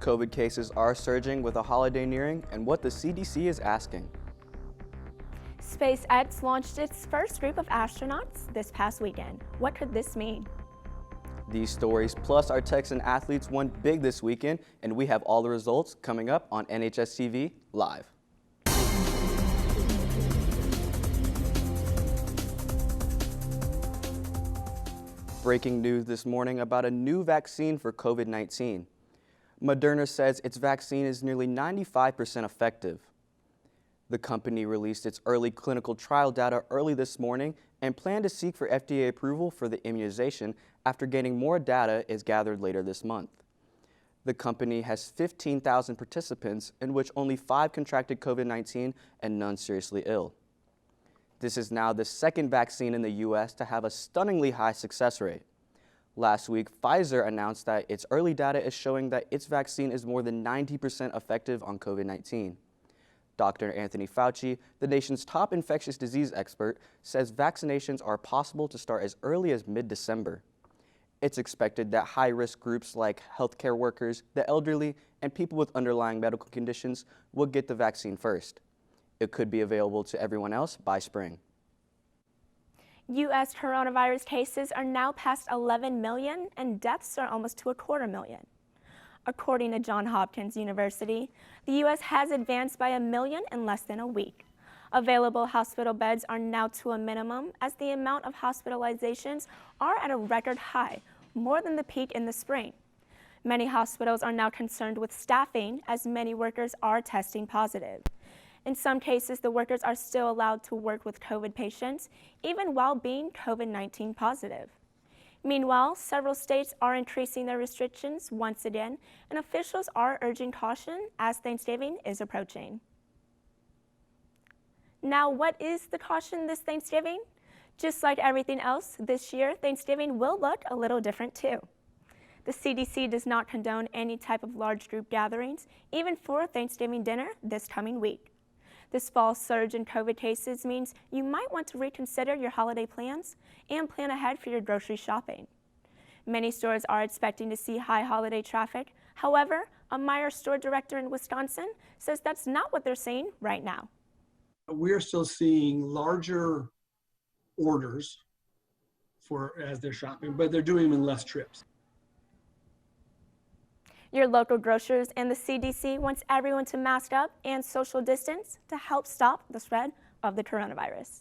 COVID cases are surging with a holiday nearing and what the CDC is asking. SpaceX launched its first group of astronauts this past weekend. What could this mean? These stories plus our Texan athletes won big this weekend, and we have all the results coming up on NHSTV Live. Breaking news this morning about a new vaccine for COVID-19. Moderna says its vaccine is nearly 95% effective. The company released its early clinical trial data early this morning and planned to seek for FDA approval for the immunization after getting more data is gathered later this month. The company has 15,000 participants, in which only 5 contracted COVID-19 and none seriously ill. This is now the second vaccine in the U.S. to have a stunningly high success rate. Last week, Pfizer announced that its early data is showing that its vaccine is more than 90% effective on COVID-19. Dr. Anthony Fauci, the nation's top infectious disease expert, says vaccinations are possible to start as early as mid-December. It's expected that high-risk groups like healthcare workers, the elderly, and people with underlying medical conditions will get the vaccine first. It could be available to everyone else by spring. U.S. coronavirus cases are now past 11 million and deaths are almost to 250,000. According to Johns Hopkins University, the U.S. has advanced by 1 million in less than a week. Available hospital beds are now to a minimum as the amount of hospitalizations are at a record high, more than the peak in the spring. Many hospitals are now concerned with staffing as many workers are testing positive. In some cases, the workers are still allowed to work with COVID patients, even while being COVID-19 positive. Meanwhile, several states are increasing their restrictions once again, and officials are urging caution as Thanksgiving is approaching. Now, what is the caution this Thanksgiving? Just like everything else, this year, Thanksgiving will look a little different too. The CDC does not condone any type of large group gatherings, even for Thanksgiving dinner this coming week. This fall surge in COVID cases means you might want to reconsider your holiday plans and plan ahead for your grocery shopping. Many stores are expecting to see high holiday traffic. However, a Meijer store director in Wisconsin says that's not what they're seeing right now. We're still seeing larger orders as they're shopping, but they're doing them in less trips. Your local grocers and the CDC wants everyone to mask up and social distance to help stop the spread of the coronavirus.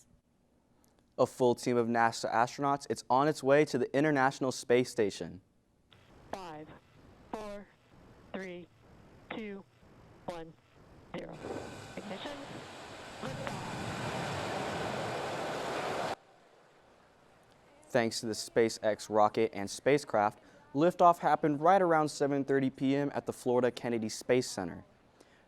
A full team of NASA astronauts is on its way to the International Space Station. 5, 4, 3, 2, 1, 0. Ignition. Liftoff. Thanks to the SpaceX rocket and spacecraft, liftoff happened right around 7:30 p.m. at the Florida Kennedy Space Center.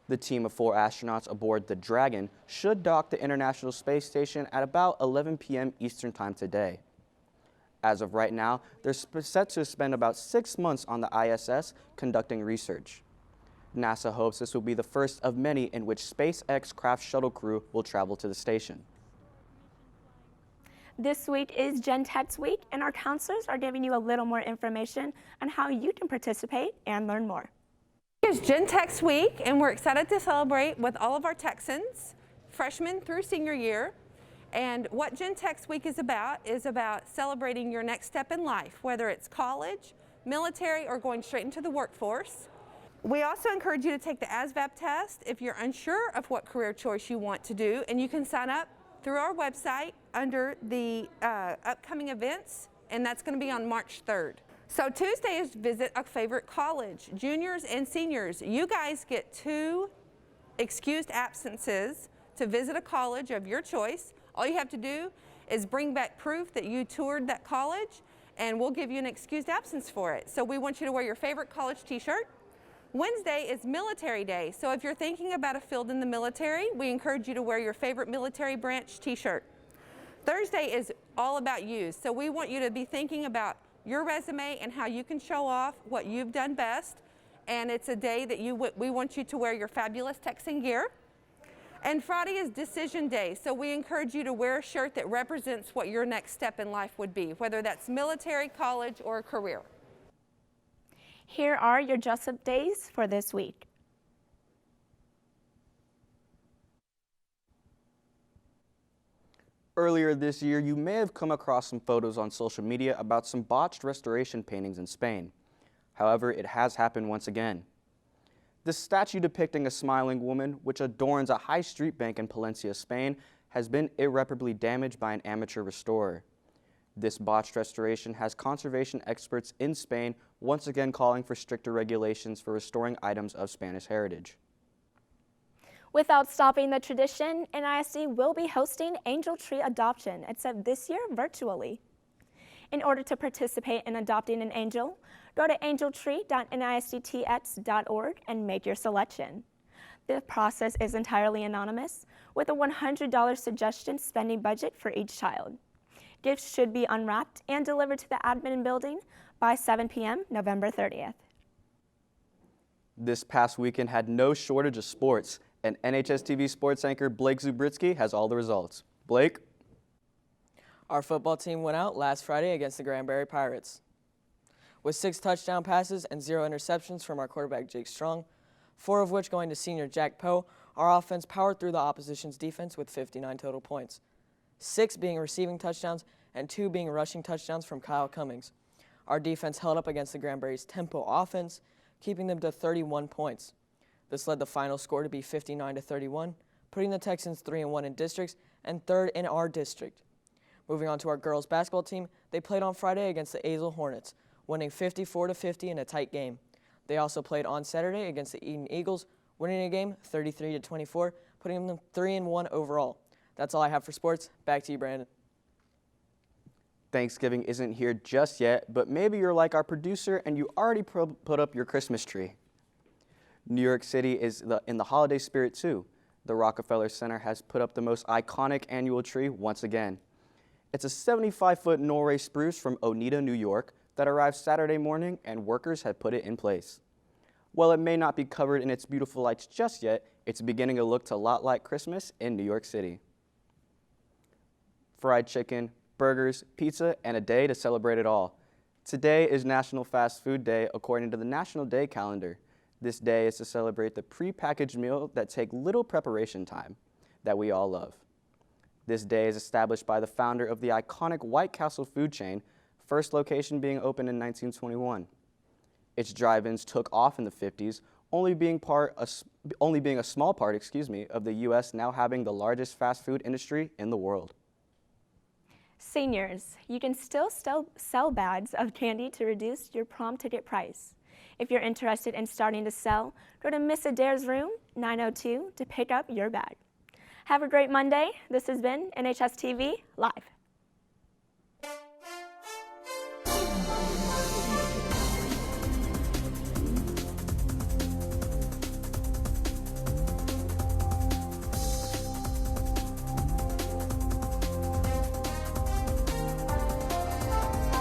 The team of 4 astronauts aboard the Dragon should dock the International Space Station at about 11 p.m. Eastern Time today. As of right now, they're set to spend about 6 months on the ISS conducting research. NASA hopes this will be the first of many in which SpaceX craft shuttle crew will travel to the station. This week is Gen Tech's week, and our counselors are giving you a little more information on how you can participate and learn more. It's Gen Tech's week, and we're excited to celebrate with all of our Texans, freshmen through senior year. And what Gen Tech's week is about celebrating your next step in life, whether it's college, military, or going straight into the workforce. We also encourage you to take the ASVAB test if you're unsure of what career choice you want to do, and you can sign up through our website under the upcoming events, and that's going to be on March 3rd. So Tuesday is visit a favorite college. Juniors and seniors, you guys get 2 excused absences to visit a college of your choice. All you have to do is bring back proof that you toured that college, and we'll give you an excused absence for it. So we want you to wear your favorite college t-shirt. Wednesday is Military Day, so if you're thinking about a field in the military, we encourage you to wear your favorite military branch t-shirt. Thursday is all about you, so we want you to be thinking about your resume and how you can show off what you've done best, and it's a day that we want you to wear your fabulous Texan gear. And Friday is Decision Day, so we encourage you to wear a shirt that represents what your next step in life would be, whether that's military, college, or a career. Here are your dress-up days for this week. Earlier this year, you may have come across some photos on social media about some botched restoration paintings in Spain. However, it has happened once again. This statue depicting a smiling woman, which adorns a high street bank in Palencia, Spain, has been irreparably damaged by an amateur restorer. This botched restoration has conservation experts in Spain once again calling for stricter regulations for restoring items of Spanish heritage. Without stopping the tradition, NISD will be hosting angel tree adoption, except this year virtually. In order to participate in adopting an angel, go to angeltree.nistx.org and make your selection. The process is entirely anonymous, with a $100 suggestion spending budget for each child. Gifts should be unwrapped and delivered to the admin building by 7 p.m. November 30th. This past weekend had no shortage of sports, and NHSTV sports anchor Blake Zubritsky has all the results. Blake? Our football team went out last Friday against the Granbury Pirates. With 6 touchdown passes and 0 interceptions from our quarterback Jake Strong, 4 of which going to senior Jack Poe, our offense powered through the opposition's defense with 59 total points, 6 being receiving touchdowns and 2 being rushing touchdowns from Kyle Cummings. Our defense held up against the Granbury's tempo offense, keeping them to 31 points. This led the final score to be 59-31, putting the Texans 3-1 in districts and 3rd in our district. Moving on to our girls basketball team, they played on Friday against the Azle Hornets, winning 54-50 in a tight game. They also played on Saturday against the Eden Eagles, winning a game 33-24, putting them 3-1 overall. That's all I have for sports. Back to you, Brandon. Thanksgiving isn't here just yet, but maybe you're like our producer and you already put up your Christmas tree. New York City is in the holiday spirit too. The Rockefeller Center has put up the most iconic annual tree once again. It's a 75-foot Norway spruce from Oneida, New York that arrived Saturday morning, and workers had put it in place. While it may not be covered in its beautiful lights just yet, it's beginning to look a lot like Christmas in New York City. Fried chicken, burgers, pizza, and a day to celebrate it all. Today is National Fast Food Day according to the National Day calendar. This day is to celebrate the pre-packaged meal that take little preparation time that we all love. This day is established by the founder of the iconic White Castle food chain, first location being opened in 1921. Its drive-ins took off in the 50s, only being a small part, of the U.S. now having the largest fast food industry in the world. Seniors, you can still sell bags of candy to reduce your prom ticket price. If you're interested in starting to sell, go to Miss Adair's room, 902, to pick up your bag. Have a great Monday. This has been NHSTV Live.